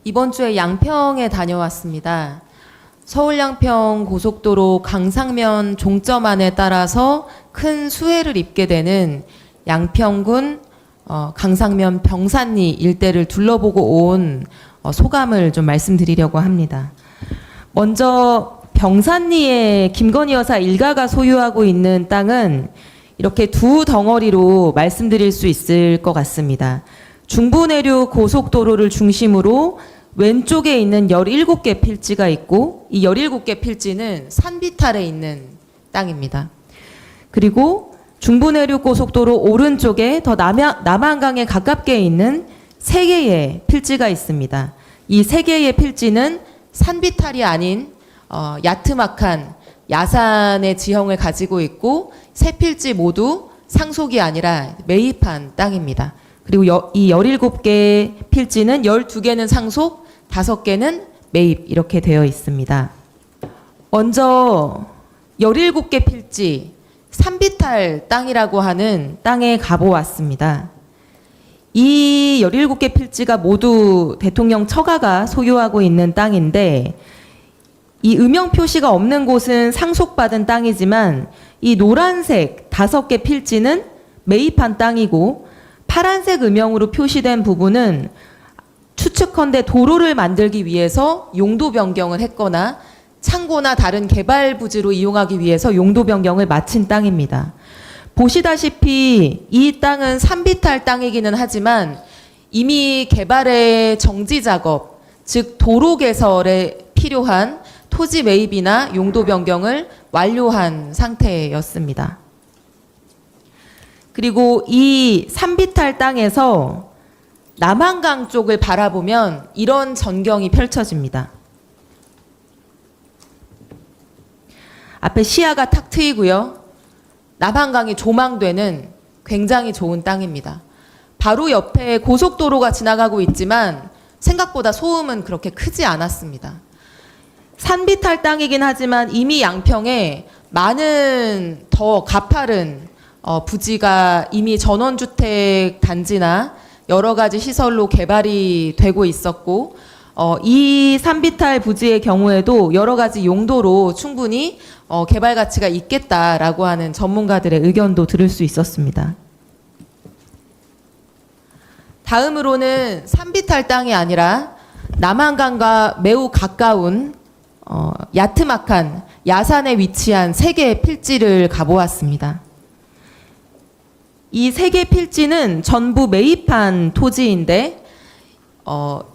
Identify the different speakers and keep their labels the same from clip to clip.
Speaker 1: 이번 주에 양평에 다녀왔습니다. 서울 양평 고속도로 강상면 종점안에 따라서 큰 수해를 입게 되는 양평군 강상면 병산리 일대를 둘러보고 온 소감을 좀 말씀드리려고 합니다. 먼저 병산리에 김건희 여사 일가가 소유하고 있는 땅은 이렇게 두 덩어리로 말씀드릴 수 있을 것 같습니다. 중부내륙 고속도로를 중심으로 왼쪽에 있는 17개 필지가 있고 이 17개 필지는 산비탈에 있는 땅입니다. 그리고 중부내륙 고속도로 오른쪽에 더 남한강에 가깝게 있는 3개의 필지가 있습니다. 이 3개의 필지는 산비탈이 아닌 야트막한 야산의 지형을 가지고 있고 세 필지 모두 상속이 아니라 매입한 땅입니다. 그리고 이 17개 필지는 12개는 상속, 5개는 매입 이렇게 되어 있습니다. 먼저 17개 필지 산비탈 땅이라고 하는 땅에 가보았습니다. 이 17개 필지가 모두 대통령 처가가 소유하고 있는 땅인데 이 음영 표시가 없는 곳은 상속받은 땅이지만 이 노란색 5개 필지는 매입한 땅이고 파란색 음영으로 표시된 부분은 추측컨대 도로를 만들기 위해서 용도 변경을 했거나 창고나 다른 개발 부지로 이용하기 위해서 용도 변경을 마친 땅입니다. 보시다시피 이 땅은 산비탈 땅이기는 하지만 이미 개발의 정지 작업, 즉 도로 개설에 필요한 토지 매입이나 용도 변경을 완료한 상태였습니다. 그리고 이 산비탈 땅에서 남한강 쪽을 바라보면 이런 전경이 펼쳐집니다. 앞에 시야가 탁 트이고요. 남한강이 조망되는 굉장히 좋은 땅입니다. 바로 옆에 고속도로가 지나가고 있지만 생각보다 소음은 그렇게 크지 않았습니다. 산비탈 땅이긴 하지만 이미 양평에 많은 더 가파른 부지가 이미 전원주택 단지나 여러 가지 시설로 개발이 되고 있었고 이 산비탈 부지의 경우에도 여러 가지 용도로 충분히 개발 가치가 있겠다라고 하는 전문가들의 의견도 들을 수 있었습니다. 다음으로는 산비탈 땅이 아니라 남한강과 매우 가까운 야트막한 야산에 위치한 3개의 필지를 가보았습니다. 이 3개 필지는 전부 매입한 토지인데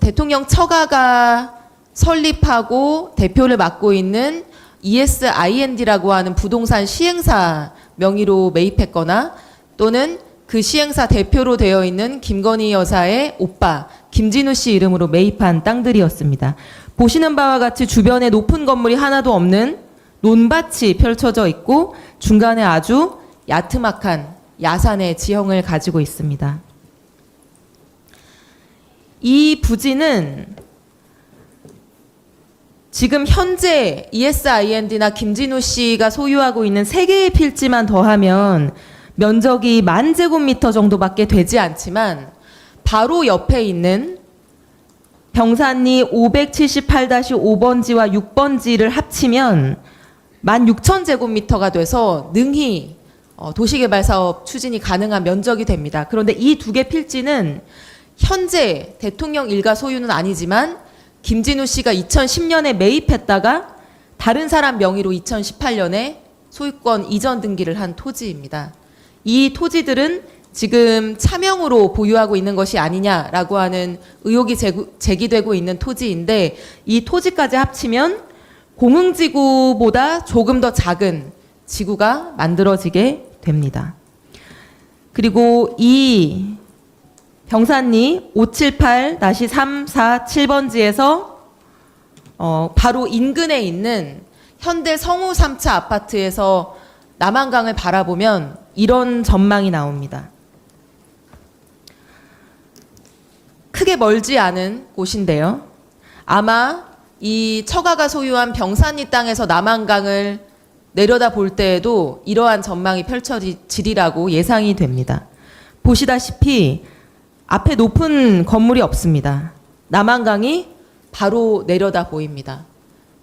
Speaker 1: 대통령 처가가 설립하고 대표를 맡고 있는 ESIND라고 하는 부동산 시행사 명의로 매입했거나 또는 그 시행사 대표로 되어 있는 김건희 여사의 오빠 김진우 씨 이름으로 매입한 땅들이었습니다. 보시는 바와 같이 주변에 높은 건물이 하나도 없는 논밭이 펼쳐져 있고 중간에 아주 야트막한 야산의 지형을 가지고 있습니다. 이 부지는 지금 현재 ESIND나 김진우 씨가 소유하고 있는 3개의 필지만 더하면 면적이 10,000제곱미터 정도밖에 되지 않지만 바로 옆에 있는 병산리 578-5번지와 6번지를 합치면 16,000제곱미터가 돼서 능히 도시개발사업 추진이 가능한 면적이 됩니다. 그런데 이 2개 필지는 현재 대통령 일가 소유는 아니지만 김진우 씨가 2010년에 매입했다가 다른 사람 명의로 2018년에 소유권 이전 등기를 한 토지입니다. 이 토지들은 지금 차명으로 보유하고 있는 것이 아니냐라고 하는 의혹이 제기되고 있는 토지인데 이 토지까지 합치면 공흥지구보다 조금 더 작은 지구가 만들어지게 됩니다. 그리고 이 병산리 578-347번지에서 바로 인근에 있는 현대 성우 3차 아파트에서 남한강을 바라보면 이런 전망이 나옵니다. 크게 멀지 않은 곳인데요. 아마 이 처가가 소유한 병산리 땅에서 남한강을 내려다 볼 때에도 이러한 전망이 펼쳐지리라고 예상이 됩니다. 보시다시피 앞에 높은 건물이 없습니다. 남한강이 바로 내려다 보입니다.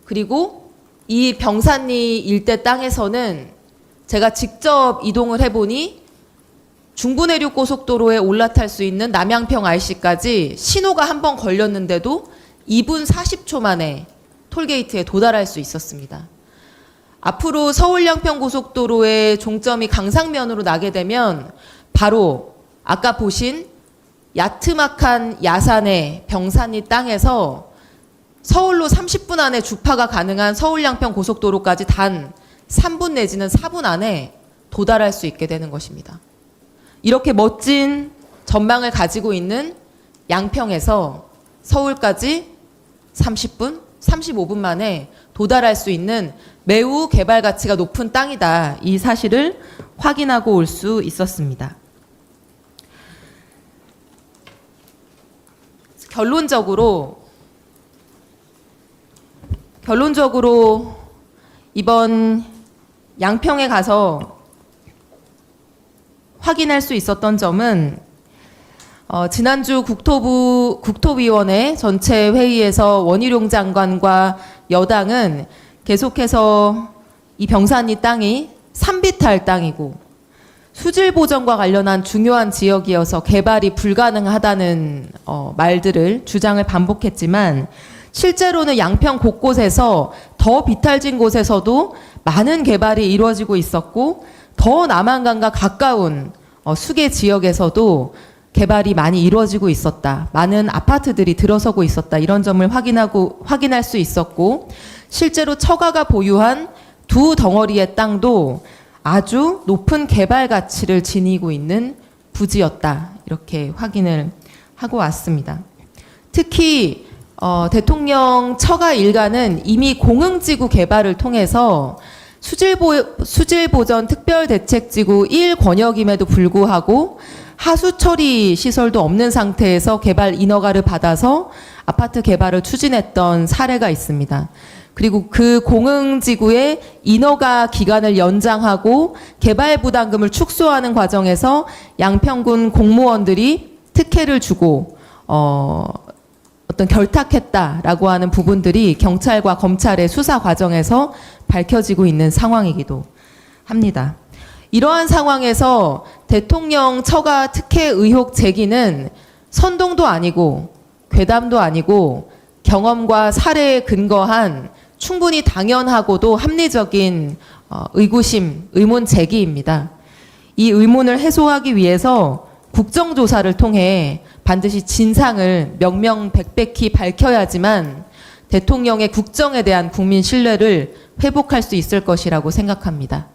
Speaker 1: 그리고 이 병산리 일대 땅에서는 제가 직접 이동을 해보니 중부내륙 고속도로에 올라탈 수 있는 남양평 IC까지 신호가 한 번 걸렸는데도 2분 40초 만에 톨게이트에 도달할 수 있었습니다. 앞으로 서울 양평 고속도로의 종점이 강상면으로 나게 되면 바로 아까 보신 야트막한 야산의 병산리 땅에서 서울로 30분 안에 주파가 가능한 서울 양평 고속도로까지 단 3분 내지는 4분 안에 도달할 수 있게 되는 것입니다. 이렇게 멋진 전망을 가지고 있는 양평에서 서울까지 30분, 35분 만에 도달할 수 있는 매우 개발 가치가 높은 땅이다. 이 사실을 확인하고 올 수 있었습니다. 결론적으로 이번 양평에 가서 확인할 수 있었던 점은 지난주 국토위원회 전체 회의에서 원희룡 장관과 여당은 계속해서 이 병산리 땅이 산비탈 땅이고 수질 보전과 관련한 중요한 지역이어서 개발이 불가능하다는 말들을 주장을 반복했지만 실제로는 양평 곳곳에서 더 비탈진 곳에서도 많은 개발이 이루어지고 있었고 더 남한강과 가까운 수계 지역에서도 개발이 많이 이루어지고 있었다. 많은 아파트들이 들어서고 있었다. 이런 점을 확인할 수 있었고 실제로 처가가 보유한 두 덩어리의 땅도 아주 높은 개발 가치를 지니고 있는 부지였다. 이렇게 확인을 하고 왔습니다. 특히 대통령 처가 일가는 이미 공흥지구 개발을 통해서 수질보전 특별대책지구 1권역임에도 불구하고 하수처리 시설도 없는 상태에서 개발 인허가를 받아서 아파트 개발을 추진했던 사례가 있습니다. 그리고 그 공흥지구의 인허가 기간을 연장하고 개발 부담금을 축소하는 과정에서 양평군 공무원들이 특혜를 주고 어떤 결탁했다라고 하는 부분들이 경찰과 검찰의 수사 과정에서 밝혀지고 있는 상황이기도 합니다. 이러한 상황에서 대통령 처가 특혜 의혹 제기는 선동도 아니고 괴담도 아니고 경험과 사례에 근거한 충분히 당연하고도 합리적인 의구심, 의문 제기입니다. 이 의문을 해소하기 위해서 국정조사를 통해 반드시 진상을 명명백백히 밝혀야지만 대통령의 국정에 대한 국민 신뢰를 회복할 수 있을 것이라고 생각합니다.